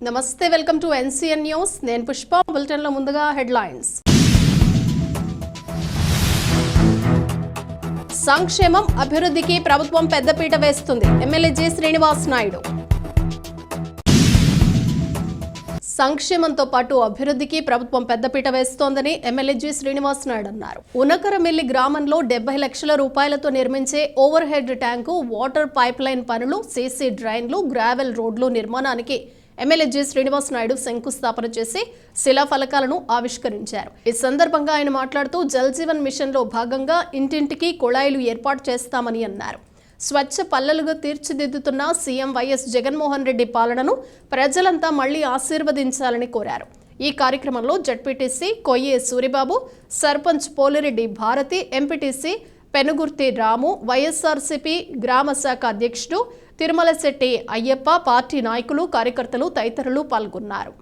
నమస్తే, welcome to NCN news. నేను Pushpa. Bulletin లో ముందుగా హెడ్లైన్స్. సంక్షేమం అభివృద్ధికి ప్రభుత్వం పెద్దపీట వేస్తుంది. MLA G Srinivas Naidu. సంక్షేమంతో పాటు అభివృద్ధికి ప్రభుత్వం పెద్దపీట వేస్తోందని ఎమ్మెల్యే జి శ్రీనివాస్ నాయుడు అన్నారు. ఉనకరమిల్లి గ్రామంలో 70 లక్షల రూపాయలతో నిర్మించే overhead tank, water pipeline పనులు, సీసీ డ్రైన్లు, గ్రావెల్ రోడ్లు నిర్మాణానికి ఎమ్మెల్యే జి శ్రీనివాస్ నాయుడు శంకుస్థాపన చేసి శిలాఫలకాలను ఆవిష్కరించారు. ఈ సందర్భంగా ఆయన మాట్లాడుతూ జల్ జీవన్ మిషన్ లో భాగంగా ఇంటింటికి కుళాయిలు ఏర్పాటు చేస్తామని అన్నారు. స్వచ్ఛ పల్లెలుగా తీర్చిదిద్దుతున్న సీఎం వైఎస్ జగన్మోహన్ రెడ్డి పాలనను ప్రజలంతా మళ్లీ ఆశీర్వదించాలని కోరారు. ఈ కార్యక్రమంలో జడ్పీటీసీ కొయ్యే సూరిబాబు, సర్పంచ్ పోలిరెడ్డి భారతి, ఎంపీటీసీ పెనుగుర్తి రాము, వైఎస్ఆర్సీపీ గ్రామ శాఖ అధ్యక్షుడు తిరుమలశెట్టి అయ్యప్ప, పార్టీ నాయకులు, కార్యకర్తలు తదితరులు పాల్గొన్నారు.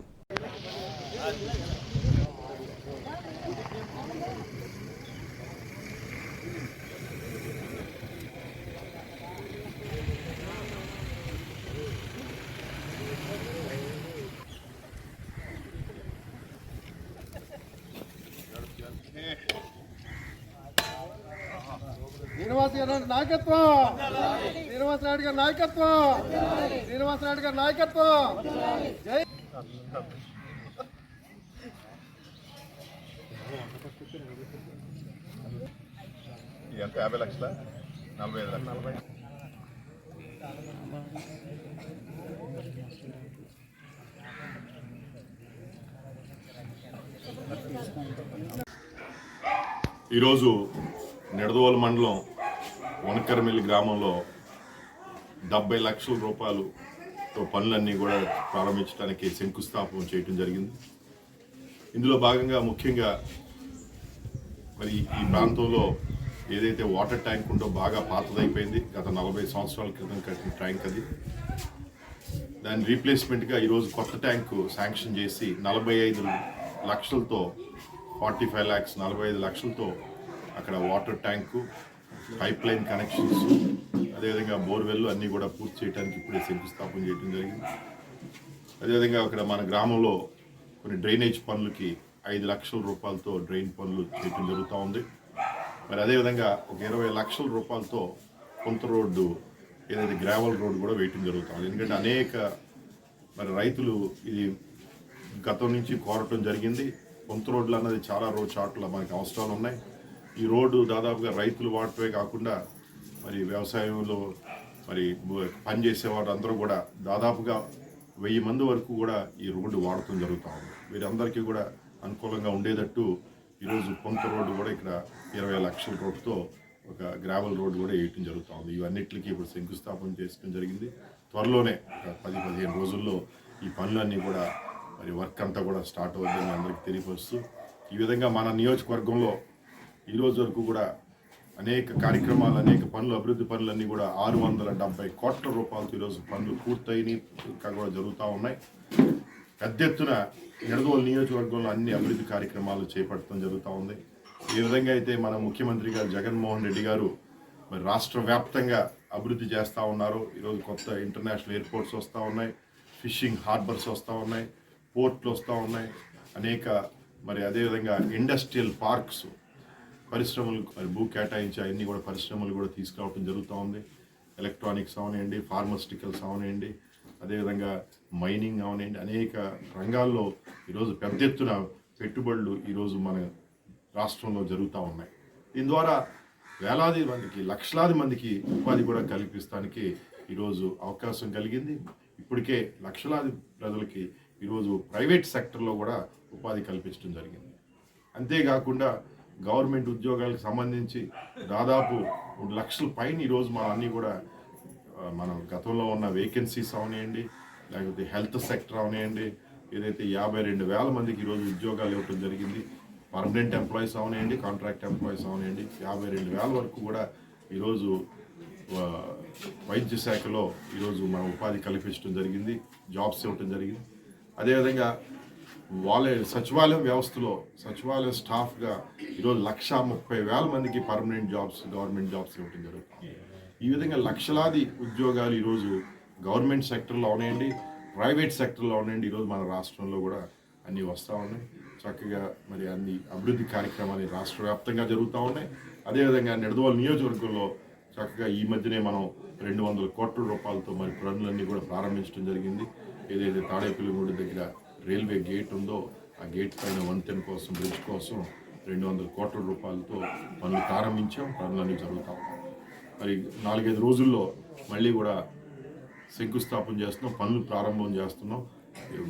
శ్రీనివాస్ గారి నాయకత్వం, శ్రీనివాస్ నాయుడు గారి నాయకత్వం, శ్రీనివాస్ నాయుడు గారి నాయకత్వం. జై ఎంత 50 లక్షల 45 లక్షల. ఈరోజు నిడదవోలు మండలం వనకరమిల్లి గ్రామంలో 70 లక్షల రూపాయలతో పనులన్నీ కూడా ప్రారంభించడానికి శంకుస్థాపన చేయడం జరిగింది. ఇందులో భాగంగా ముఖ్యంగా మరి ఈ ప్రాంతంలో ఏదైతే వాటర్ ట్యాంక్ ఉందో బాగా పాతదైపోయింది. గత 40 సంవత్సరాల క్రితం కట్టిన ట్యాంక్ అది. దాని రీప్లేస్మెంట్గా ఈరోజు కొత్త ట్యాంకు శాంక్షన్ చేసి 45 లక్షలతో 45 lakhs 45 లక్షలతో అక్కడ water tank, pipe line connections, అదేవిధంగా బోర్వెల్ అన్నీ కూడా పూర్తి చేయడానికి ఇప్పుడే శంకుస్థాపన చేయడం జరిగింది. అదేవిధంగా అక్కడ మన గ్రామంలో కొన్ని డ్రైనేజ్ పనులకి 5 లక్షల రూపాయలతో డ్రైన్ పనులు చేయడం జరుగుతూ ఉంది. మరి అదేవిధంగా ఒక 20 లక్షల రూపాయలతో కొంత రోడ్డు, ఏదైతే గ్రావెల్ రోడ్డు కూడా వేయటం జరుగుతుంది. ఎందుకంటే అనేక మరి రైతులు ఇది గతం నుంచి కోరటం జరిగింది. కొంత రోడ్లు అన్నది చాలా చోట్ల మనకి అవసరాలు ఉన్నాయి. ఈ రోడ్డు దాదాపుగా రైతులు వాడటమే కాకుండా మరి వ్యవసాయంలో మరి పనిచేసేవారు అందరూ కూడా దాదాపుగా 1000 మంది వరకు కూడా ఈ రోడ్డు వాడటం జరుగుతూ ఉంది. వీరందరికీ కూడా అనుకూలంగా ఉండేటట్టు ఈరోజు కొంత రోడ్డు కూడా ఇక్కడ 20 లక్షల రోడ్డుతో ఒక గ్రావెల్ రోడ్డు కూడా వేయటం జరుగుతూ ఉంది. ఇవన్నిటికీ ఇప్పుడు శంకుస్థాపన చేసుకోవడం జరిగింది. త్వరలోనే ఒక 10-15 రోజుల్లో ఈ పనులన్నీ కూడా మరి వర్క్ అంతా కూడా స్టార్ట్ అవుతుందని అందరికీ తెలియపరుస్తూ, ఈ విధంగా మన నియోజకవర్గంలో ఈరోజు వరకు కూడా అనేక కార్యక్రమాలు, అనేక పనులు, అభివృద్ధి పనులన్నీ కూడా 670 కోట్ల రూపాయలతో ఈరోజు పనులు పూర్తయినాయి, ఇంకా కూడా జరుగుతూ ఉన్నాయి. పెద్ద ఎత్తున నిడదవోలు నియోజకవర్గంలో అన్ని అభివృద్ధి కార్యక్రమాలు చేపట్టడం జరుగుతూ ఉంది. ఈ విధంగా అయితే మన ముఖ్యమంత్రి గారు జగన్మోహన్ రెడ్డి గారు మరి రాష్ట్ర వ్యాప్తంగా అభివృద్ధి చేస్తూ ఉన్నారు. ఈరోజు కొత్త ఇంటర్నేషనల్ ఎయిర్పోర్ట్స్ వస్తూ ఉన్నాయి, ఫిషింగ్ హార్బర్స్ వస్తూ ఉన్నాయి, పోర్ట్లు వస్తూ ఉన్నాయి, అనేక మరి అదేవిధంగా ఇండస్ట్రియల్ పార్క్స్, పరిశ్రమలు మరి భూ కేటాయించి అన్నీ కూడా పరిశ్రమలు కూడా తీసుకురావడం జరుగుతూ ఉంది. ఎలక్ట్రానిక్స్ అవనండి, ఫార్మాస్యూటికల్స్ అవనండి, అదేవిధంగా మైనింగ్ అవనండి, అనేక రంగాల్లో ఈరోజు పెద్ద ఎత్తున పెట్టుబడులు ఈరోజు మన రాష్ట్రంలో జరుగుతూ ఉన్నాయి. దీని ద్వారా వేలాది మందికి, లక్షలాది మందికి ఉపాధి కూడా కల్పిస్తానికి ఈరోజు అవకాశం కలిగింది. ఇప్పటికే లక్షలాది ప్రజలకి ఈరోజు ప్రైవేట్ సెక్టర్లో కూడా ఉపాధి కల్పించడం జరిగింది. అంతేకాకుండా గవర్నమెంట్ ఉద్యోగాలకు సంబంధించి దాదాపు 3 లక్షల పైన ఈరోజు మన అన్నీ కూడా మనం గతంలో ఉన్న వేకెన్సీస్ అవనేయండి, లేకపోతే హెల్త్ సెక్టర్ అవనేయండి, ఏదైతే 52,000 మందికి ఈరోజు ఉద్యోగాలు ఇవ్వడం జరిగింది. పర్మనెంట్ ఎంప్లాయీస్ అవనేయండి, కాంట్రాక్ట్ ఎంప్లాయీస్ అవనేయండి, 52,000 వరకు కూడా ఈరోజు వైద్య శాఖలో ఈరోజు మనం ఉపాధి కల్పించడం జరిగింది, జాబ్స్ ఇవ్వటం జరిగింది. అదేవిధంగా సచివాలయం వ్యవస్థలో సచివాలయ స్టాఫ్గా ఈరోజు 130,000 మందికి పర్మనెంట్ జాబ్స్, గవర్నమెంట్ జాబ్స్ ఇవ్వడం జరుగుతుంది. ఈ విధంగా లక్షలాది ఉద్యోగాలు ఈరోజు గవర్నమెంట్ సెక్టర్లో అవనండి, ప్రైవేట్ సెక్టర్లో ఉండండి ఈరోజు మన రాష్ట్రంలో కూడా అన్నీ వస్తూ ఉన్నాయి. చక్కగా మరి అన్ని అభివృద్ధి కార్యక్రమాలు రాష్ట్ర వ్యాప్తంగా జరుగుతూ ఉన్నాయి. అదేవిధంగా నిడదవోలు నియోజకవర్గంలో చక్కగా ఈ మధ్యనే మనం 200 కోట్ల రూపాయలతో మరి పనులన్నీ కూడా ప్రారంభించడం జరిగింది. ఏదైతే తాడేపల్లిగూడ దగ్గర రైల్వే గేట్ ఉందో ఆ గేట్ పైన వంతెన కోసం, బ్రిడ్జ్ కోసం 200 కోట్ల రూపాయలతో పనులు ప్రారంభించాం. పనులన్నీ జరుగుతూ ఉన్నాయి. మరి 4-5 రోజుల్లో మళ్ళీ కూడా శంకుస్థాపన చేస్తున్నాం, పనులు ప్రారంభం చేస్తున్నాం.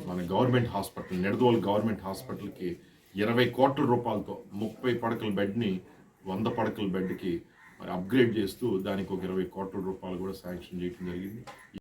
మన గవర్నమెంట్ హాస్పిటల్ నిడదవోలు గవర్నమెంట్ హాస్పిటల్కి 20 కోట్ల రూపాయలతో 30 పడకల బెడ్ని 100 పడకల బెడ్కి మరి అప్గ్రేడ్ చేస్తూ దానికి ఒక 20 కోట్ల రూపాయలు కూడా శాంక్షన్ చేయడం జరిగింది.